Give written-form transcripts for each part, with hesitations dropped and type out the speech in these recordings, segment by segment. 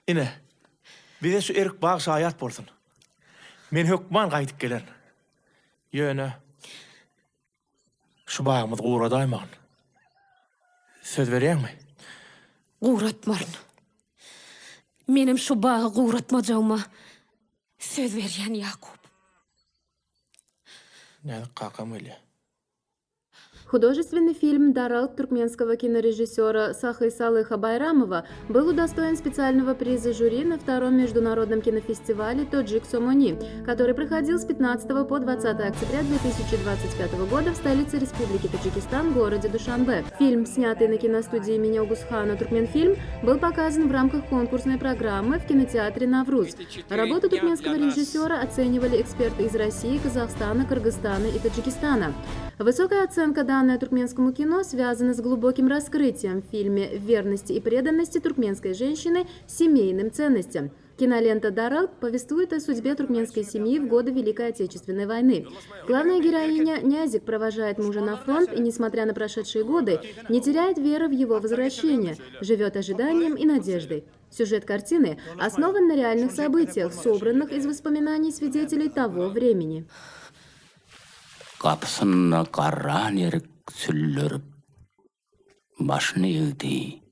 Ine, bize şu erik bağ şayat bolsun. Men hökman qaytyp gelen. Yöne, şu bağımız uğradayman. Söz vereyim mi? Uğratmarın. Menim şu bağı uğratmacağıma söz veriyen Yakup. Ne kakam öyle. Художественный фильм «Даралт» туркменского кинорежиссера Сахы Салыха Байрамова был удостоен специального приза жюри на втором международном кинофестивале «Тоджик Сомони», который проходил с 15 по 20 октября 2025 года в столице Республики Таджикистан, городе Душанбе. Фильм, снятый на киностудии имени Огусхана «Туркменфильм», был показан в рамках конкурсной программы в кинотеатре «Навруз». Работу туркменского режиссера оценивали эксперты из России, Казахстана, Кыргызстана и Таджикистана. Высокая оценка, данная туркменскому кино, связана с глубоким раскрытием в фильме верности и преданности туркменской женщины семейным ценностям. Кинолента «Даралт» повествует о судьбе туркменской семьи в годы Великой Отечественной войны. Главная героиня Нязик провожает мужа на фронт и, несмотря на прошедшие годы, не теряет веры в его возвращение, живет ожиданием и надеждой. Сюжет картины основан на реальных событиях, собранных из воспоминаний свидетелей того времени. Kapısına qarran erik süllürüp, başını eğdi,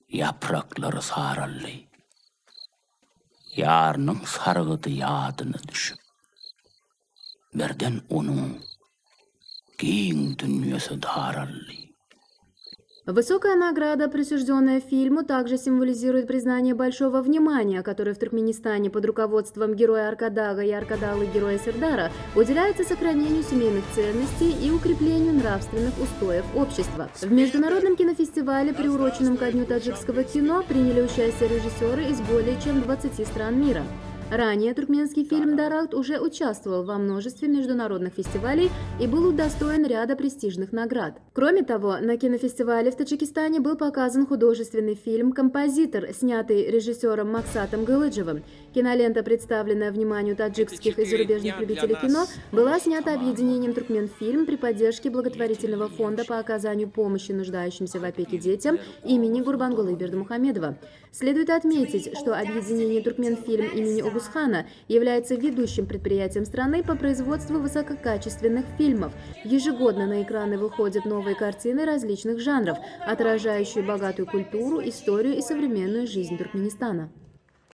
yaprakları sarıldı. Yarının sargıdı yadını düşüp, birden onun keng dünyası darıldı. Высокая награда, присужденная фильму, также символизирует признание большого внимания, которое в Туркменистане под руководством героя Аркадага и Аркадалы героя Сердара уделяется сохранению семейных ценностей и укреплению нравственных устоев общества. В международном кинофестивале, приуроченном ко Дню таджикского кино, приняли участие режиссеры из более чем 20 стран мира. Ранее туркменский фильм «Даралт» уже участвовал во множестве международных фестивалей и был удостоен ряда престижных наград. Кроме того, на кинофестивале в Таджикистане был показан художественный фильм «Композитор», снятый режиссером Максатом Галыджевым. Кинолента, представленная вниманию таджикских и зарубежных любителей кино, была снята объединением «Туркменфильм» при поддержке благотворительного фонда по оказанию помощи нуждающимся в опеке детям имени Гурбангулы Бердымухамедова. Следует отметить, что объединение «Туркменфильм» имени Огусхана является ведущим предприятием страны по производству высококачественных фильмов. Ежегодно на экраны выходят новые картины различных жанров, отражающие богатую культуру, историю и современную жизнь Туркменистана.